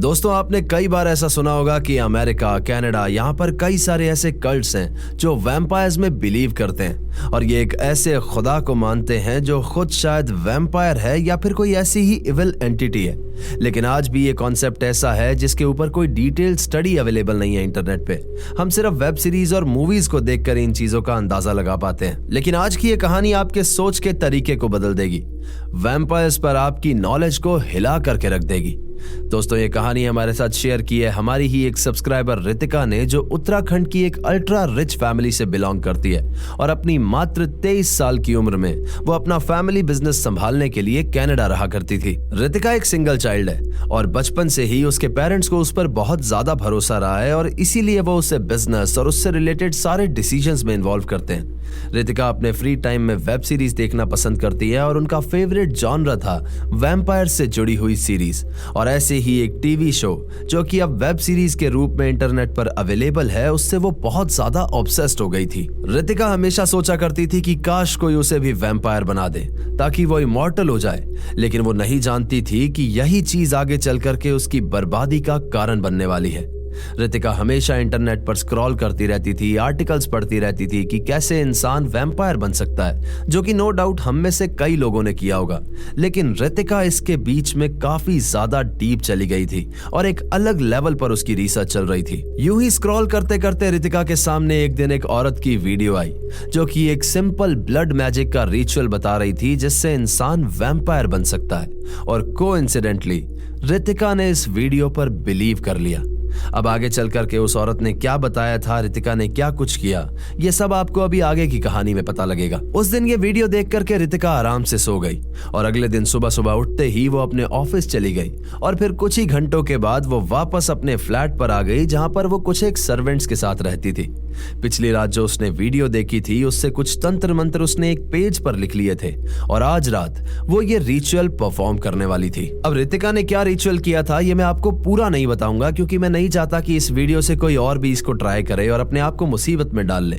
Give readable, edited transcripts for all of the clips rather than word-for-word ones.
दोस्तों, आपने कई बार ऐसा सुना होगा कि अमेरिका, कनाडा, यहाँ पर कई सारे ऐसे कल्ट्स हैं जो वैम्पायर्स में बिलीव करते हैं और ये एक ऐसे खुदा को मानते हैं जो खुद शायद वैम्पायर है या फिर कोई ऐसी ही इविल एंटिटी है। लेकिन आज भी ये कॉन्सेप्ट ऐसा है जिसके ऊपर कोई डिटेल्ड स्टडी अवेलेबल नहीं है इंटरनेट पे। हम सिर्फ वेब सीरीज और मूवीज को देखकर इन चीजों का अंदाजा लगा पाते हैं। लेकिन आज की ये कहानी आपके सोच के तरीके को बदल देगी, वैम्पायर्स पर आपकी नॉलेज को हिला करके रख देगी। दोस्तों, ये कहानी हमारे साथ शेयर की है हमारी ही एक सब्सक्राइबर रितिका ने, जो उत्तराखंड की एक अल्ट्रा रिच फैमिली से बिलोंग करती है और अपनी मात्र 23 साल की उम्र में वो अपना फैमिली बिजनेस संभालने के लिए कनाडा रहा करती थी। रितिका एक सिंगल चाइल्ड है और बचपन से ही उसके पेरेंट्स को उस पर बहुत ज्यादा भरोसा रहा है और इसीलिए वो उसे बिजनेस और उससे रिलेटेड सारे डिसीजंस में इन्वॉल्व करते हैं। रितिका अपने फ्री टाइम में वेब सीरीज देखना पसंद करती है और उनका फेवरेट जॉनरा था वैम्पायर से जुड़ी हुई सीरीज। और ऐसे ही एक टीवी शो जो कि अब वेब सीरीज के रूप में इंटरनेट पर अवेलेबल है, उससे वो बहुत ज्यादा ऑब्सेस्ड हो गई थी। रितिका हमेशा सोचा करती थी कि काश कोई उसे भी वैम्पायर बना दे ताकि वो इमॉर्टल हो जाए, लेकिन वो नहीं जानती थी कि यही चीज आगे चल करके उसकी बर्बादी का कारण बनने वाली है। रितिका हमेशा इंटरनेट पर स्क्रॉल करती रहती थी, आर्टिकल्स पढ़ती रहती थी कि कैसे इंसान वैम्पायर बन सकता है, जो कि नो डाउट हम में से कई लोगों ने किया होगा। लेकिन रितिका इसके बीच में काफी ज्यादा डीप चली गई थी और एक अलग लेवल पर उसकी रिसर्च चल रही थी। यूं ही स्क्रॉल करते करते रितिका के सामने एक दिन एक औरत की वीडियो आई जो कि एक सिंपल ब्लड मैजिक का रिचुअल बता रही थी जिससे इंसान वैम्पायर बन सकता है। और कोइंसिडेंटली रितिका ने इस वीडियो पर बिलीव कर लिया। अब आगे चल करके उस औरत ने क्या बताया था, रितिका ने क्या कुछ किया, ये सब आपको अभी आगे की कहानी में पता लगेगा। उस दिन ये वीडियो देख करके रितिका आराम से सो गई और अगले दिन सुबह सुबह उठते ही वो अपने ऑफिस चली गई और फिर कुछ ही घंटों के बाद वो वापस अपने फ्लैट पर आ गई जहां पर वो कुछ एक सर्वेंट्स के साथ रहती थी। पिछली रात जो उसने वीडियो देखी थी उससे कुछ तंत्र मंत्र उसने एक पेज पर लिख लिए थे और आज रात वो ये रिचुअल परफॉर्म करने वाली थी। अब रितिका ने क्या रिचुअल किया था ये मैं आपको पूरा नहीं बताऊंगा, क्योंकि मैं नहीं चाहता कि इस वीडियो से कोई और भी इसको ट्राई करे और अपने आप को मुसीबत में डाल ले।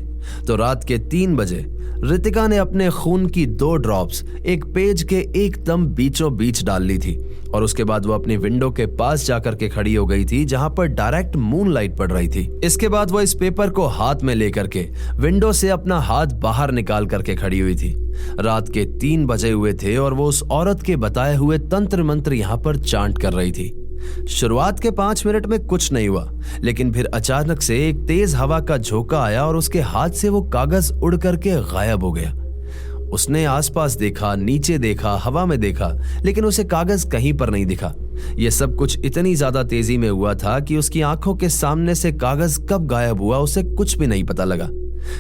तो रात के 3 बजे रितिका ने अपने खून की 2 ड्रॉप्स एक पेज के एकदम बीचों बीच डाल ली थी और उसके बाद वो अपनी विंडो के पास जाकर के खड़ी हो गई थी जहां पर डायरेक्ट मूनलाइट पड़ रही थी। इसके बाद वो इस पेपर को हाथ में लेकर के विंडो से अपना हाथ बाहर निकाल करके खड़ी हुई थी। रात के 3 बजे हुए थे और वो उस औरत के बताए हुए तंत्र मंत्र यहाँ पर चांट कर रही थी। शुरुआत के 5 मिनट में कुछ नहीं हुआ, लेकिन फिर अचानक से एक तेज हवा का झोंका आया और उसके हाथ से वो कागज उड़ करके गायब हो गया। उसने आसपास देखा, नीचे देखा, हवा में देखा, लेकिन उसे कागज कहीं पर नहीं दिखा। यह सब कुछ इतनी ज्यादा तेजी में हुआ था कि उसकी आंखों के सामने से कागज कब गायब हुआ उसे कुछ भी नहीं पता लगा।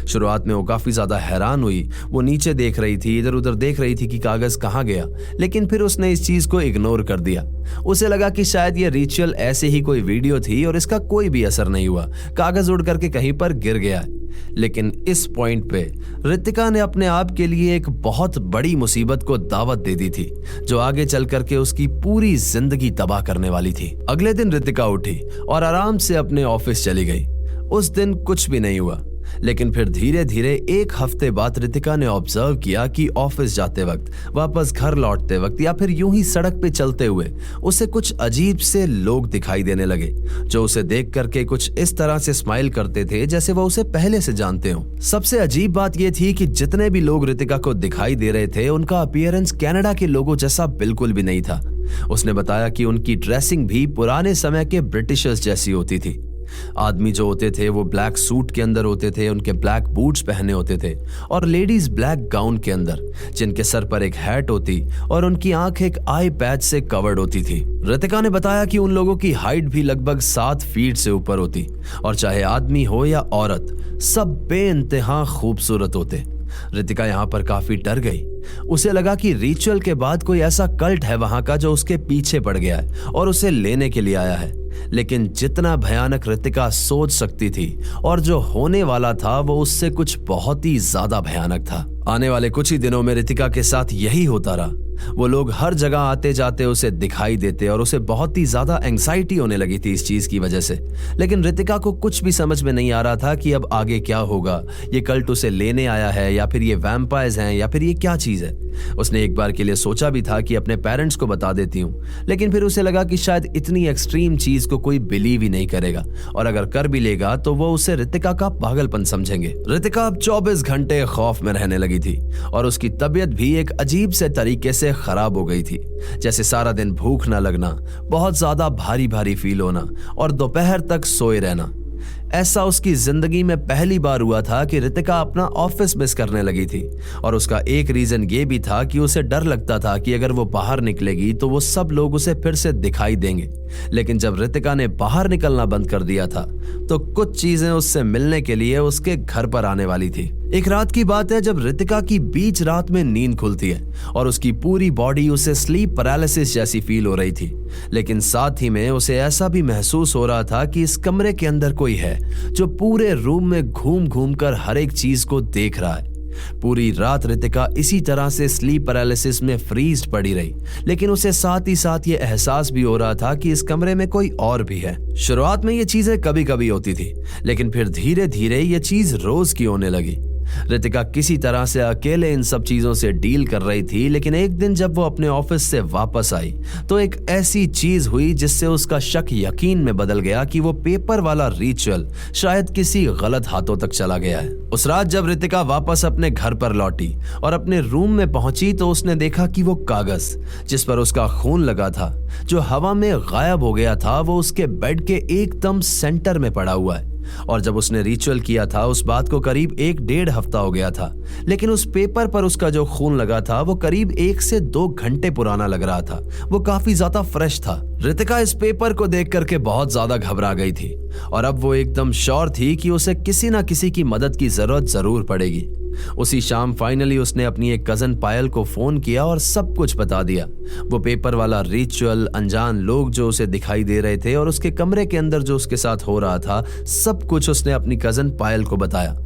शुरुआत में वो काफी ज्यादा हैरान हुई। वो नीचे देख रही थी, इधर उधर देख रही थी कि कागज कहाँ गया, लेकिन फिर उसने इस चीज को इग्नोर कर दिया। उसे लगा कि शायद ये रिचुअल ऐसे ही कोई वीडियो थी और इसका कोई भी असर नहीं हुआ, कागज उड़ करके कहीं पर गिर गया। लेकिन इस पॉइंट पे रितिका ने अपने आप के लिए एक बहुत बड़ी मुसीबत को दावत दे दी थी जो आगे चल करके उसकी पूरी जिंदगी तबाह करने वाली थी। अगले दिन रितिका उठी और आराम से अपने ऑफिस चली गई। उस दिन कुछ भी नहीं हुआ, लेकिन फिर धीरे धीरे 1 हफ्ते बाद रितिका ने ऑब्जर्व किया कि ऑफिस जाते वक्त, वापस घर लौटते वक्त या फिर यूं ही सड़क पे चलते हुए उसे कुछ अजीब से लोग दिखाई देने लगे जो उसे देख करके कुछ इस तरह से स्माइल करते थे जैसे वो उसे पहले से जानते हो। सबसे अजीब बात यह थी कि जितने भी लोग रितिका को दिखाई दे रहे थे उनका अपीयरेंस कनाडा के लोगों जैसा बिल्कुल भी नहीं था। उसने बताया कि उनकी ड्रेसिंग भी पुराने समय के ब्रिटिशर्स जैसी होती थी। आदमी जो होते थे वो ब्लैक सूट के अंदर होते थे, उनके ब्लैक बूट्स पहने होते थे, और लेडीज ब्लैक गाउन के अंदर, जिनके सर पर एक हैट होती और उनकी आंख एक आई पैच से कवर्ड होती थी। रितिका ने बताया कि उन लोगों की हाइट भी लगभग 7 फीट से ऊपर होती और चाहे आदमी हो या औरत, सब बेइंतहा खूबसूरत होते। रितिका यहाँ पर काफी डर गई। उसे लगा कि रिचुअल के बाद कोई ऐसा कल्ट है वहां का जो उसके पीछे पड़ गया है और उसे लेने के लिए आया है। लेकिन जितना भयानक रितिका सोच सकती थी और जो होने वाला था वो उससे कुछ बहुत ही ज्यादा भयानक था। आने वाले कुछ ही दिनों में रितिका के साथ यही होता रहा। वो लोग हर जगह आते जाते उसे दिखाई देते और उसे बहुत ही ज्यादा एंग्जाइटी होने लगी थी इस चीज की वजह से। लेकिन रितिका को कुछ भी समझ में नहीं आ रहा था कि अब आगे क्या होगा। ये कल्ट उसे लेने आया है या फिर ये वैम्पायर्स हैं या फिर ये क्या चीज है। उसने एक बार के लिए सोचा भी था कि अपने पेरेंट्स को बता देती हूँ, लेकिन फिर उसे लगा कि शायद इतनी एक्सट्रीम चीज को कोई बिलीव ही नहीं करेगा, और अगर कर भी लेगा तो वो उसे रितिका का पागलपन समझेंगे। रितिका अब 24 घंटे खौफ में रहने लगी थी और उसकी तबीयत भी एक अजीब से तरीके से खराब हो गई थी, जैसे सारा दिन भूख न लगना, बहुत ज्यादा भारी भारी फील होना और दोपहर तक सोए रहना। ऐसा उसकी जिंदगी में पहली बार हुआ था कि रितिका अपना ऑफिस मिस करने लगी थी, और उसका एक रीजन ये भी था कि उसे डर लगता था कि अगर वो बाहर निकलेगी तो वो सब लोग उसे फिर से दिखाई देंगे। लेकिन जब रितिका ने बाहर निकलना बंद कर दिया था तो कुछ चीजें उससे मिलने के लिए उसके घर पर आने वाली थी। एक रात की बात है जब रितिका की बीच रात में नींद खुलती है और उसकी पूरी बॉडी उसे स्लीप पैरालिसिस जैसी फील हो रही थी, लेकिन साथ ही में उसे ऐसा भी महसूस हो रहा था कि इस कमरे के अंदर कोई है जो पूरे रूम में घूम घूम कर हर एक चीज को देख रहा है। पूरी रात रितिका इसी तरह से स्लीप पैरालिसिस में फ्रीज पड़ी रही, लेकिन उसे साथ ही साथ ये एहसास भी हो रहा था कि इस कमरे में कोई और भी है। शुरुआत में ये चीजें कभी कभी होती थी, लेकिन फिर धीरे धीरे ये चीज रोज की होने लगी। रितिका किसी तरह से अकेले इन सब चीजों से डील कर रही थी, लेकिन एक दिन जब वो अपने ऑफिस से वापस आई तो एक ऐसी चीज हुई जिससे उसका शक यकीन में बदल गया कि वो पेपर वाला रिचुअल शायद किसी गलत हाथों तक चला गया है। उस रात जब रितिका वापस अपने घर पर लौटी और अपने रूम में पहुंची तो उसने देखा कि वो कागज जिस पर उसका खून लगा था, जो हवा में गायब हो गया था, वो उसके बेड के एकदम सेंटर में पड़ा हुआ है। और जब उसने रिचुअल किया था उस बात को करीब 1-1.5 हफ्ता हो गया था, लेकिन उस पेपर पर उसका जो खून लगा था वो करीब 1 से 2 घंटे पुराना लग रहा था। वो काफी ज्यादा फ्रेश था। रितिका इस पेपर को देख करके बहुत ज्यादा घबरा गई थी और अब वो एकदम श्योर थी कि उसे किसी ना किसी की मदद की जरूरत जरूर पड़ेगी। उसी शाम फाइनली उसने अपनी एक कजन पायल को फोन किया और सब कुछ बता दिया। वो पेपर वाला रिचुअल, अनजान लोग जो उसे दिखाई दे रहे थे और उसके कमरे के अंदर जो उसके साथ हो रहा था, सब कुछ उसने अपनी कजन पायल को बताया।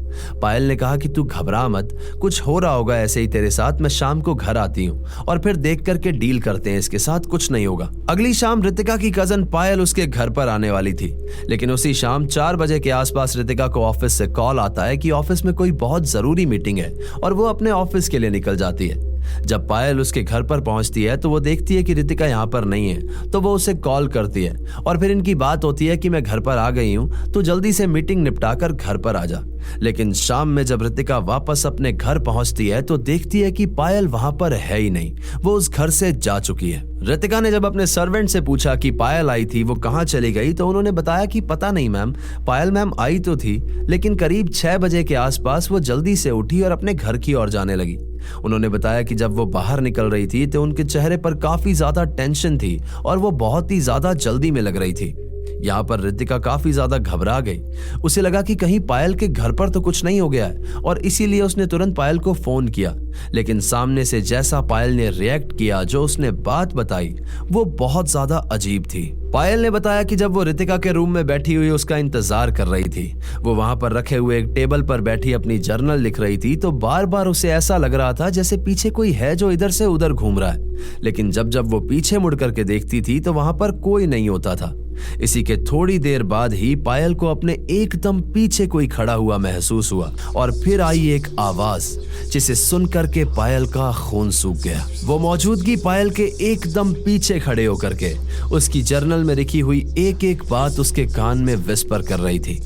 पायल ने कहा कि तू घबरा मत, कुछ हो रहा होगा ऐसे ही तेरे साथ, मैं शाम को घर आती हूँ और फिर देख करके डील करते हैं, इसके साथ कुछ नहीं होगा। अगली शाम रितिका की कजन पायल उसके घर पर आने वाली थी, लेकिन उसी शाम 4 बजे के आसपास रितिका को ऑफिस से कॉल आता है कि ऑफिस में कोई बहुत जरूरी मीटिंग है और वो अपने ऑफिस के लिए निकल जाती है। जब पायल उसके घर पर पहुंचती है तो वो देखती है कि रितिका यहाँ पर नहीं है, तो वो उसे कॉल करती है और फिर इनकी बात होती है कि मैं घर पर आ गई हूँ, तो जल्दी से मीटिंग निपटा कर घर पर आ जा। लेकिन शाम में जब रितिका वापस अपने घर पहुंचती है तो देखती है कि पायल वहां पर है ही नहीं, वो उस घर से जा चुकी है। रितिका ने जब अपने सर्वेंट से पूछा कि पायल आई थी, वो कहाँ चली गई, तो उन्होंने बताया कि पता नहीं मैम, पायल मैम आई तो थी, लेकिन करीब 6 बजे के आसपास वो जल्दी से उठी और अपने घर की ओर जाने लगी। उन्होंने बताया कि जब वो बाहर निकल रही थी तो उनके चेहरे पर काफी ज्यादा टेंशन थी और वो बहुत ही ज्यादा जल्दी में लग रही थी। यहाँ पर रितिका काफी ज्यादा घबरा गई। उसे लगा कि कहीं पायल के घर पर तो कुछ नहीं हो गया है और इसीलिए उसने तुरंत पायल को फोन किया, लेकिन सामने से जैसा पायल ने रिएक्ट किया, जो उसने बात बताई, वो बहुत ज्यादा अजीब थी। पायल ने बताया कि जब वो रितिका के रूम में बैठी हुई उसका इंतजार कर रही थी, वो वहां पर रखे हुए एक टेबल पर बैठी अपनी जर्नल लिख रही थी, तो बार बार उसे ऐसा लग रहा था जैसे पीछे कोई है जो इधर से उधर घूम रहा है। लेकिन जब जब वो पीछे मुड़ करके देखती थी तो वहां पर कोई नहीं होता था। इसी के थोड़ी देर बाद ही पायल को अपने एकदम पीछे कोई खड़ा हुआ महसूस हुआ और फिर आई एक आवाज जिसे सुनकर के पायल का खून सूख गया। वो मौजूदगी पायल के एकदम पीछे खड़े होकर के उसकी जर्नल में लिखी हुई एक एक बात उसके कान में विस्पर कर रही थी।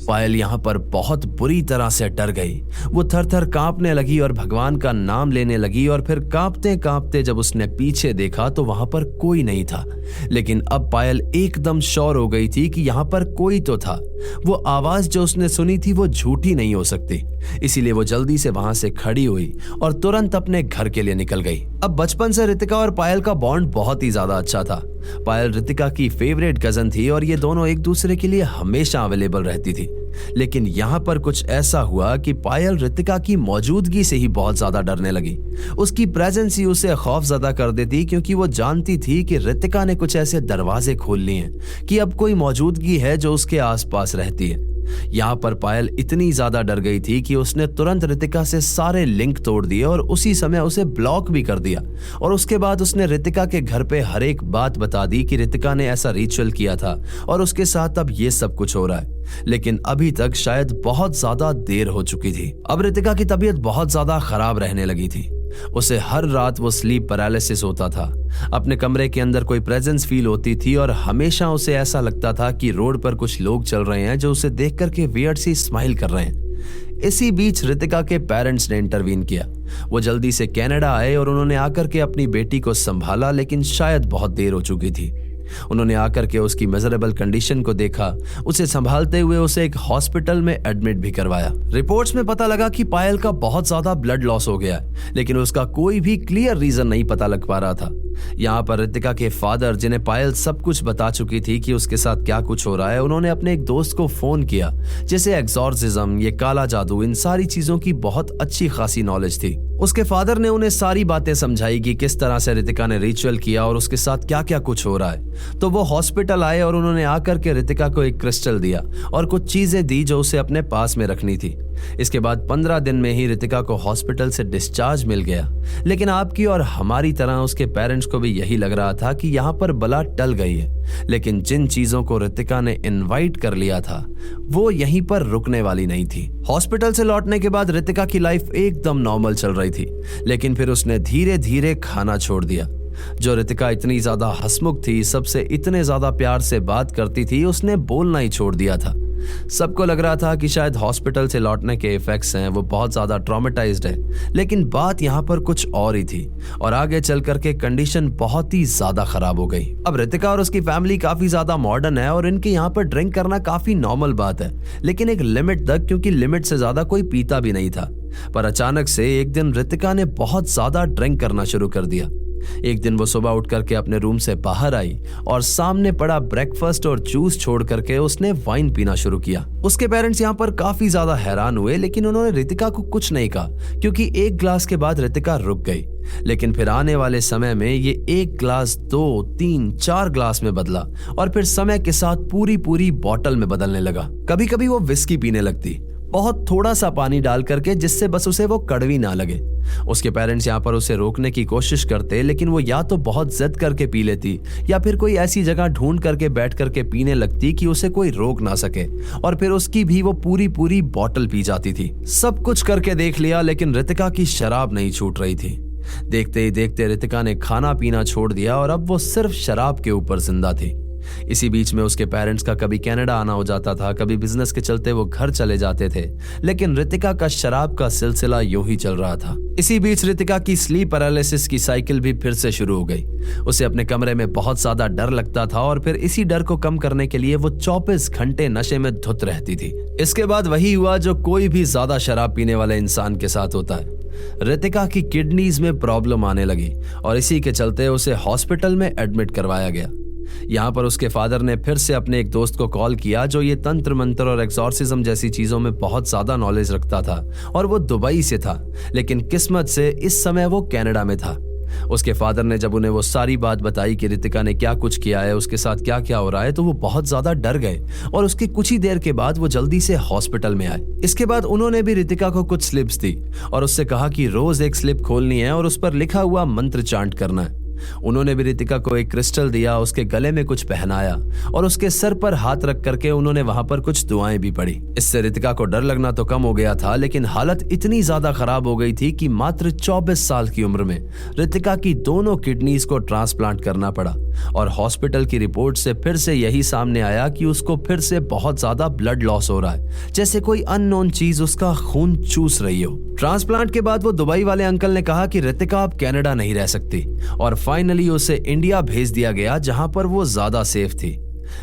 पायल यहाँ पर बहुत बुरी तरह से डर गई। वो थर थर कांपने लगी और भगवान का नाम लेने लगी और फिर कांपते कांपते जब उसने पीछे देखा तो वहां पर कोई नहीं था। लेकिन अब पायल एकदम श्योर हो गई थी कि यहाँ पर कोई तो था। वो आवाज जो उसने सुनी थी वो झूठी नहीं हो सकती, इसीलिए वो जल्दी से वहां से खड़ी हुई और तुरंत अपने घर के लिए निकल गई। अब बचपन से रितिका और पायल का बॉन्ड बहुत ही ज्यादा अच्छा था। पायल रितिका की फेवरेट कजन थी और ये दोनों एक दूसरे के लिए हमेशा अवेलेबल रहती थी। लेकिन यहाँ पर कुछ ऐसा हुआ कि पायल रितिका की मौजूदगी से ही बहुत ज्यादा डरने लगी। उसकी प्रेजेंस ही उसे खौफजदा कर देती, क्योंकि वो जानती थी कि रितिका ने कुछ ऐसे दरवाजे खोल लिए हैं कि अब कोई मौजूदगी है जो उसके आसपास रहती है। यहाँ पर पायल इतनी ज्यादा डर गई थी कि उसने तुरंत रितिका से सारे लिंक तोड़ दिए और उसी समय उसे ब्लॉक भी कर दिया। और उसके बाद उसने रितिका के घर पे हर एक बात बता दी कि रितिका ने ऐसा रिचुअल किया था और उसके साथ अब ये सब कुछ हो रहा है। लेकिन अभी तक शायद बहुत ज्यादा देर हो चुकी थी। अब रितिका की तबीयत बहुत ज्यादा खराब रहने लगी थी। उसे हर रात वो स्लीप पैरालिसिस होता था। अपने कमरे के अंदर कोई प्रेजेंस फील होती थी और हमेशा उसे ऐसा लगता था कि रोड पर कुछ लोग चल रहे हैं जो उसे देख करके वियर्ड सी स्माइल कर रहे हैं। इसी बीच रितिका के पेरेंट्स ने इंटरवीन किया। वो जल्दी से कनाडा आए और उन्होंने आकर के अपनी बेटी को संभाला, लेकिन शायद बहुत देर हो चुकी थी। उन्होंने आकर के उसकी मिजरेबल कंडीशन को देखा। उसे संभालते हुए उसे एक हॉस्पिटल में एडमिट भी करवाया। रिपोर्ट्स में पता लगा कि पायल का बहुत ज्यादा ब्लड लॉस हो गया है, लेकिन उसका कोई भी क्लियर रीजन नहीं पता लग पा रहा था। यहाँ पर रितिका के फादर, जिन्हें पायल सब कुछ बता चुकी थी कि उसके साथ क्या कुछ हो रहा है, उन्होंने अपने एक दोस्त को फोन किया जिसे एक्सॉर्सिज्म, ये काला जादू, इन सारी चीजों की बहुत अच्छी खासी नॉलेज थी। उसके फादर ने उन्हें सारी बातें समझाई कि किस तरह से रितिका ने रिचुअल किया और उसके साथ क्या क्या कुछ हो रहा है। तो वो हॉस्पिटल आए और उन्होंने आकर के रितिका को एक क्रिस्टल दिया और कुछ चीजें दी जो उसे अपने पास में रखनी थी। इसके बाद 15 दिन में ही रितिका को हॉस्पिटल से डिस्चार्ज मिल गया। लेकिन आपकी और हमारी तरह उसके पेरेंट्स को भी यही लग रहा था कि यहाँ पर बला टल गई है, लेकिन जिन चीजों को रितिका ने इनवाइट कर लिया था वो यहीं पर रुकने वाली नहीं थी। हॉस्पिटल से लौटने के बाद रितिका की लाइफ एकदम नॉर्मल चल रही थी, लेकिन फिर उसने धीरे धीरे खाना छोड़ दिया। जो रितिका इतनी ज्यादा हंसमुख थी, सबसे इतने ज्यादा प्यार से बात करती थी, उसने बोलना ही छोड़ दिया था। सबको लग रहा था कि शायद हॉस्पिटल से लौटने के इफेक्ट्स हैं, वो बहुत ज्यादा ट्रॉमेटाइज्ड है, लेकिन बात यहाँ पर कुछ और ही थी और आगे चल करके कंडीशन बहुत ही ज्यादा खराब हो गई। अब रितिका और उसकी फैमिली काफी ज्यादा मॉडर्न है और इनके यहाँ पर ड्रिंक करना काफी नॉर्मल बात है, लेकिन एक लिमिट तक, क्योंकि लिमिट से ज्यादा कोई पीता भी नहीं था। पर अचानक से एक दिन रितिका ने बहुत ज्यादा ड्रिंक करना शुरू कर दिया। एक दिन वो सुबह उठ करके अपने रूम से बाहर आई और सामने पड़ा ब्रेकफास्ट और जूस छोड़ करके उसने वाइन पीना शुरू किया। उसके पेरेंट्स यहाँ पर काफी ज्यादा हैरान हुए, लेकिन उन्होंने रितिका को कुछ नहीं कहा, क्योंकि एक ग्लास के बाद रितिका रुक गई। लेकिन फिर आने वाले समय में ये एक ग्लास 2, 3, 4 ग्लास में बदला और फिर समय के साथ पूरी बॉटल में बदलने लगा। कभी कभी वो विस्की पीने लगती, बहुत थोड़ा सा पानी डाल करके, जिससे बस उसे वो कड़वी ना लगे। उसके पेरेंट्स यहाँ पर उसे रोकने की कोशिश करते, लेकिन वो या तो बहुत जिद करके पी लेती या फिर कोई ऐसी जगह ढूंढ करके बैठ करके पीने लगती कि उसे कोई रोक ना सके, और फिर उसकी भी वो पूरी बॉटल पी जाती थी। सब कुछ करके देख लिया, लेकिन रितिका की शराब नहीं छूट रही थी। देखते ही देखते रितिका ने खाना पीना छोड़ दिया और अब वो सिर्फ शराब के ऊपर जिंदा थी। इसी बीच में उसके पेरेंट्स का कभी कनाडा आना हो जाता था, कभी बिजनेस के चलते वो घर चले जाते थे, लेकिन रितिका का शराब का सिलसिला यूं ही चल रहा था। इसी बीच रितिका की स्लीप पैरालिसिस की साइकिल भी फिर से शुरू हो गई। उसे अपने कमरे में बहुत ज्यादा डर लगता था और फिर इसी डर को कम करने के लिए वो 24 घंटे नशे में धुत रहती थी। इसके बाद वही हुआ जो कोई भी ज्यादा शराब पीने वाले इंसान के साथ होता है। रितिका की किडनीज में प्रॉब्लम आने लगी और इसी के चलते उसे हॉस्पिटल में एडमिट करवाया गया। यहाँ पर उसके फादर ने फिर से अपने एक दोस्त को कॉल किया जो ये तंत्र मंत्र और एक्सॉर्सिज्म जैसी चीजों में बहुत ज्यादा नॉलेज रखता था और वो दुबई से था, लेकिन किस्मत से इस समय वो कनाडा में था। उसके फादर ने जब उन्हें वो सारी बात बताई कि रितिका ने क्या कुछ किया है, उसके साथ क्या क्या हो रहा है, तो वो बहुत ज्यादा डर गए और उसके कुछ ही देर के बाद वो जल्दी से हॉस्पिटल में आए। इसके बाद उन्होंने भी रितिका को कुछ स्लिप्स दी और उससे कहा कि रोज एक स्लिप खोलनी है और उस पर लिखा हुआ मंत्र चांट करना है। उन्होंने भी रितिका को एक क्रिस्टल दिया, उसके गले में कुछ पहनाया और उसके सर पर हाथ रख करके उन्होंने वहां पर कुछ दुआएं भी पढ़ी। इससे रितिका को डर लगना तो कम हो गया था, लेकिन हालत इतनी ज्यादा खराब हो गई थी कि मात्र 24 साल की उम्र में रितिका की दोनों किडनीज को ट्रांसप्लांट करना पड़ा और हॉस्पिटल की रिपोर्ट से फिर से यही सामने आया कि उसको फिर से बहुत ज्यादा ब्लड लॉस हो रहा है, जैसे कोई अननोन चीज उसका खून चूस रही हो। ट्रांसप्लांट के बाद वो दुबई वाले अंकल ने कहा कि रितिका अब कनाडा नहीं रह सकती और फाइनली उसे इंडिया भेज दिया गया, जहां पर वो ज्यादा सेफ थी।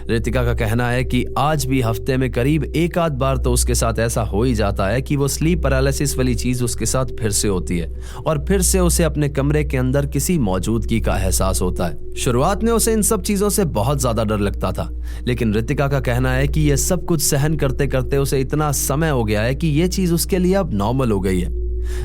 रितिका का कहना है कि आज भी हफ्ते में करीब एक आध बार तो उसके साथ ऐसा हो ही जाता है कि वो स्लीप पैरालिसिस वाली चीज उसके साथ फिर से होती है और फिर से उसे अपने कमरे के अंदर किसी मौजूदगी का एहसास होता है। शुरुआत में उसे इन सब चीजों से बहुत ज्यादा डर लगता था, लेकिन रितिका का कहना है कि यह सब कुछ सहन करते करते उसे इतना समय हो गया है कि यह चीज उसके लिए अब नॉर्मल हो गई है।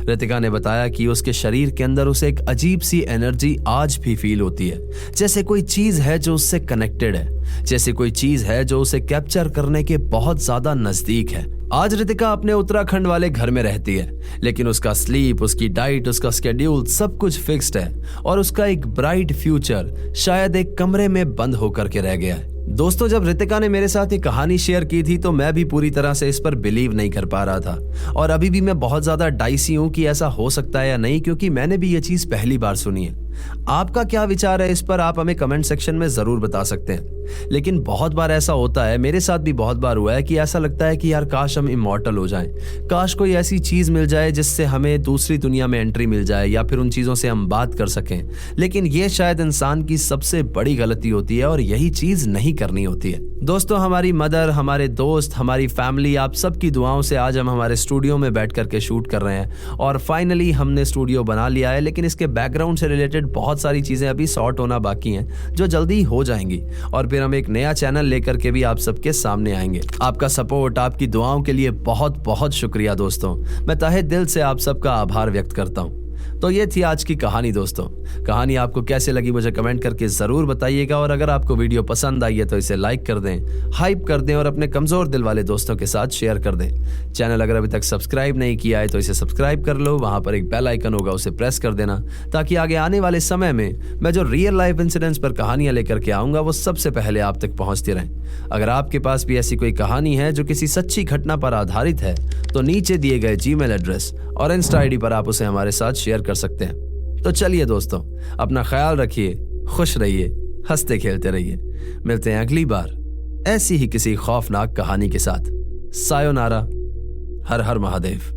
रितिका ने बताया कि उसके शरीर के अंदर उसे एक अजीब सी एनर्जी आज भी फील होती है, जैसे कोई चीज है जो उससे कनेक्टेड है, जैसे कोई चीज है जो उसे कैप्चर करने के बहुत ज्यादा नजदीक है। आज रितिका अपने उत्तराखंड वाले घर में रहती है, लेकिन उसका स्लीप, उसकी डाइट, उसका स्केड्यूल सब कुछ फिक्स्ड है और उसका एक ब्राइट फ्यूचर शायद एक कमरे में बंद होकर के रह गया है। दोस्तों, जब रितिका ने मेरे साथ ये कहानी शेयर की थी तो मैं भी पूरी तरह से इस पर बिलीव नहीं कर पा रहा था और अभी भी मैं बहुत ज्यादा डाइसी हूं कि ऐसा हो सकता है या नहीं, क्योंकि मैंने भी ये चीज पहली बार सुनी है। आपका क्या विचार है इस पर, आप हमें कमेंट सेक्शन में जरूर बता सकते हैं। लेकिन बहुत बार ऐसा होता है, मेरे साथ भी बहुत बार हुआ है कि ऐसा लगता है कि यार काश हम इमॉर्टल हो जाएं, काश कोई ऐसी चीज मिल जाए जिससे हमें दूसरी दुनिया में एंट्री मिल जाए या फिर उन चीजों से हम बात कर सकें। लेकिन ये शायद इंसान की सबसे बड़ी गलती होती है और यही चीज नहीं करनी होती है। दोस्तों, हमारी मदर, हमारे दोस्त, हमारी फैमिली, आप सबकी दुआओं से आज हम हमारे स्टूडियो में बैठ करके शूट कर रहे हैं और फाइनली हमने स्टूडियो बना लिया है। लेकिन इसके बैकग्राउंड से रिलेटेड बहुत सारी चीजें अभी सॉर्ट होना बाकी हैं जो जल्दी हो जाएंगी और फिर हम एक नया चैनल लेकर के भी आप सबके सामने आएंगे। आपका सपोर्ट, आपकी दुआओं के लिए बहुत बहुत शुक्रिया दोस्तों। मैं तहे दिल से आप सबका आभार व्यक्त करता हूँ। तो ये थी आज की कहानी दोस्तों। कहानी आपको कैसे लगी मुझे कमेंट करके जरूर बताइएगा और अगर आपको वीडियो पसंद आई है तो इसे लाइक कर दें, हाइप कर दें और अपने कमजोर दिल वाले दोस्तों के साथ शेयर कर दें। चैनल अगर अभी तक सब्सक्राइब नहीं किया है तो इसे सब्सक्राइब कर लो, वहां पर एक बेल आइकन होगा उसे प्रेस कर देना ताकि आगे आने वाले समय में मैं जो रियल लाइफ इंसिडेंट्स पर कहानियां लेकर के आऊंगा वो सबसे पहले आप तक पहुंचती रहें। अगर आपके पास भी ऐसी कोई कहानी है जो किसी सच्ची घटना पर आधारित है तो नीचे दिए गए जीमेल एड्रेस और इंस्टा आईडी पर आप उसे हमारे साथ शेयर कर सकते हैं। तो चलिए दोस्तों, अपना ख्याल रखिए, खुश रहिए, हंसते खेलते रहिए। मिलते हैं अगली बार ऐसी ही किसी खौफनाक कहानी के साथ। सायोनारा। हर हर महादेव।